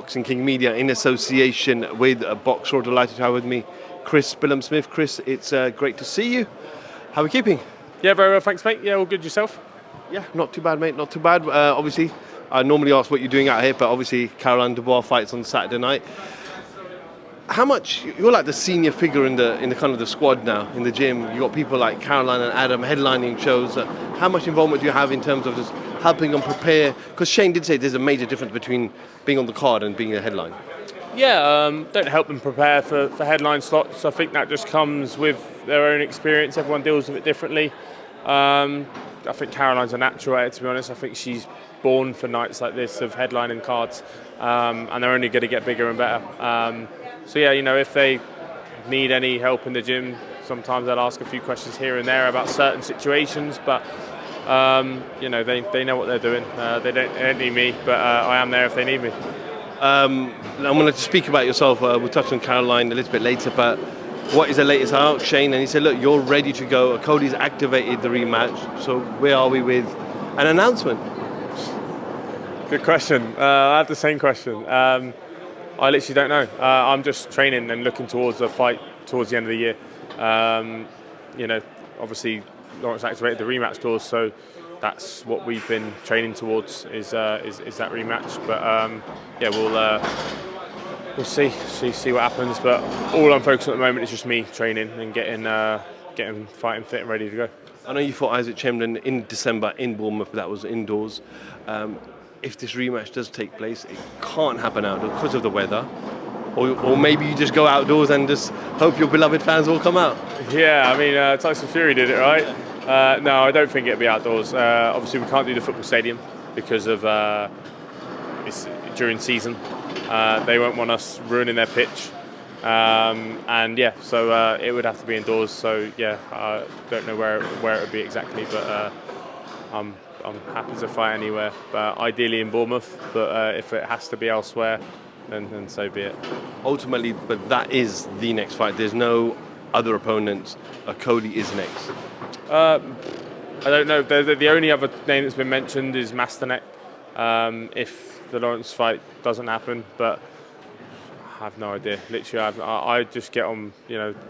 Boxing King Media in association with Boxer. Delighted to have with me Billiam Smith. Chris, it's great to see you. How are we keeping? Yeah, very well, thanks, mate. Yeah, all good. Yourself? Yeah, not too bad, mate. Not too bad. Obviously, I normally ask what you're doing out here, but obviously Caroline Dubois fights on Saturday night. How much you're like the senior figure in the kind of the squad now in the gym? You got people like Caroline and Adam headlining shows. How much involvement do you have in terms of just helping them prepare? Because Shane did say there's a major difference between being on the card and being a headline. Yeah, don't help them prepare for headline slots. I think that just comes with their own experience. Everyone deals with it differently. I think Caroline's a natural at it, to be honest. I think she's born for nights like this of headlining cards, and they're only going to get bigger and better. So yeah, if they need any help in the gym, sometimes I'll ask a few questions here and there about certain situations, but they know what they're doing. They don't need me, but I am there if they need me. I'm going to speak about yourself. We'll touch on Caroline a little bit later, but what is the latest out, Shane? And he said, look, you're ready to go. OKOLIE's activated the rematch. So where are we with an announcement? Good question. I had the same question. I literally don't know. I'm just training and looking towards a fight towards the end of the year. Obviously Lawrence activated the rematch clause, so that's what we've been training towards is that rematch. But we'll see what happens. But all I'm focused on at the moment is just me training and getting fighting fit and ready to go. I know you fought Isaac Chamberlain in December in Bournemouth, but that was indoors. If this rematch does take place, it can't happen outdoors because of the weather. Or maybe you just go outdoors and just hope your beloved fans will come out. Yeah, I mean, Tyson Fury did it, right? No, I don't think it'll be outdoors. Obviously, we can't do the football stadium because of it's during season. They won't want us ruining their pitch. So it would have to be indoors. So, yeah, I don't know where it would be exactly, but I'm happy to fight anywhere, but ideally in Bournemouth. But if it has to be elsewhere, then so be it. Ultimately, but that is the next fight. There's no other opponents. OKOLIE is next. I don't know. The only other name that's been mentioned is Masterneck. If the Lawrence fight doesn't happen, but I have no idea. Literally, I just get on.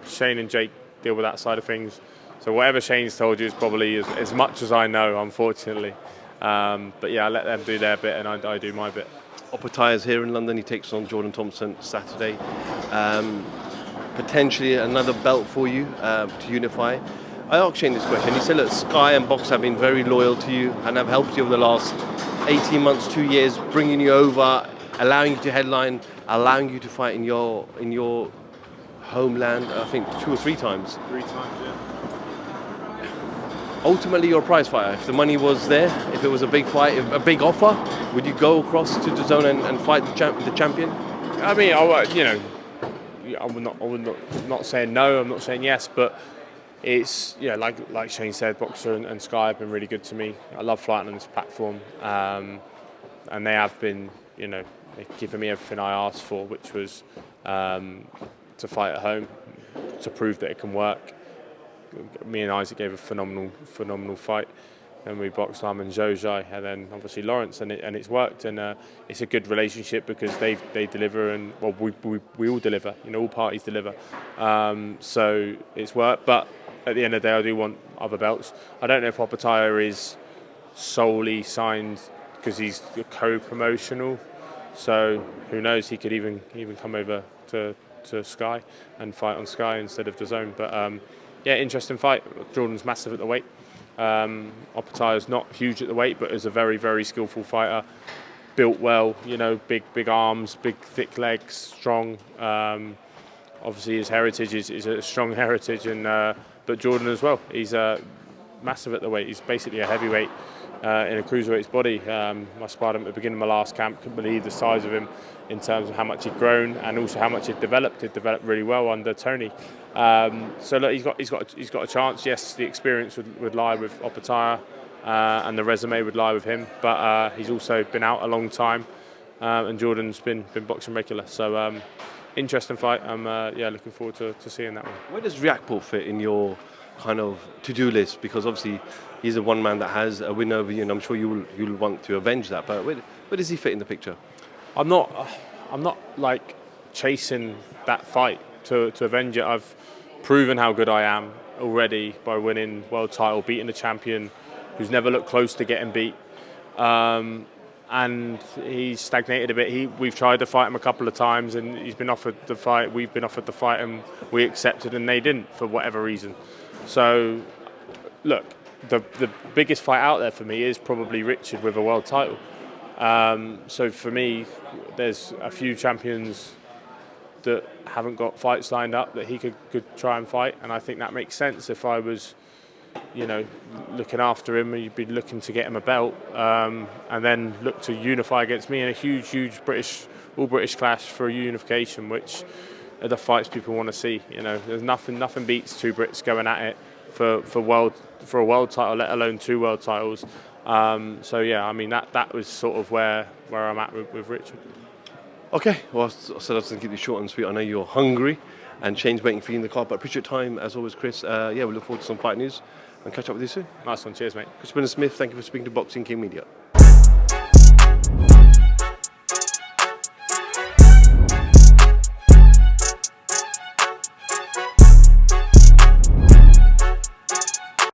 Shane and Jake deal with that side of things. So whatever Shane's told you is probably as much as I know, unfortunately. But yeah, I let them do their bit and I do my bit. Opetaya's here in London. He takes on Jordan Thompson Saturday. Potentially another belt for you to unify. I asked Shane this question. He said, look, Sky and Box have been very loyal to you and have helped you over the last 18 months, 2 years, bringing you over, allowing you to headline, allowing you to fight in your homeland, I think 2 or 3 times. 3 times, yeah. Ultimately, you're a prize fighter. If the money was there, if it was a big fight, a big offer, would you go across to the zone and fight the champion? I mean, I'm not saying no. I'm not saying yes, but it's like Shane said, Boxer and Sky have been really good to me. I love fighting on this platform, and they have been, they've given me everything I asked for, which was to fight at home, to prove that it can work. Me and Isaac gave a phenomenal fight, and we boxed Lam and Zhozhai, and then obviously Lawrence, and it's worked, and it's a good relationship because they deliver, and well we all deliver, all parties deliver, so it's worked. But at the end of the day, I do want other belts. I don't know if Opetaya is solely signed because he's co-promotional, so who knows? He could even come over to Sky and fight on Sky instead of DAZN, but. Yeah, interesting fight. Jordan's massive at the weight. Opetaya's not huge at the weight, but is a very, very skillful fighter. Built well, big arms, big thick legs, strong. Obviously, his heritage is a strong heritage, and but Jordan as well. He's massive at the weight. He's basically a heavyweight in a cruiserweight's body. I sparred him at the beginning of my last camp. Couldn't believe the size of him in terms of how much he'd grown and also how much he'd developed. He'd developed really well under Tony. So look, he's got a chance. Yes, the experience would lie with Opetaya, and the resume would lie with him. But he's also been out a long time, and Jordan's been boxing regular. So interesting fight. I'm looking forward to seeing that one. Where does RIAKPORHE fit in your kind of to-do list? Because obviously he's the one man that has a win over you, and I'm sure you'll want to avenge that. But where does he fit in the picture? I'm not I'm not like chasing that fight to avenge it. I've proven how good I am already by winning world title, beating the champion who's never looked close to getting beat. And he's stagnated a bit. We've tried to fight him a couple of times, and he's been offered the fight. We've been offered the fight, and we accepted, and they didn't for whatever reason. So, look, the biggest fight out there for me is probably Richard with a world title. So for me, there's a few champions that haven't got fights lined up that he could try and fight, and I think that makes sense. If I was, looking after him, you'd be looking to get him a belt, and then look to unify against me in a huge all British clash for a unification, which are the fights people want to see. There's nothing beats two Brits going at it for a world title, let alone two world titles. So yeah, I mean that was sort of where I'm at with Richard. Okay, well, I said I was going to keep this short and sweet. I know you're hungry and Shane's waiting for you in the car, but appreciate your time as always, Chris. We look forward to some fight news and catch up with you soon. Nice one, cheers mate. Chris Smith, thank you for speaking to Boxing King Media.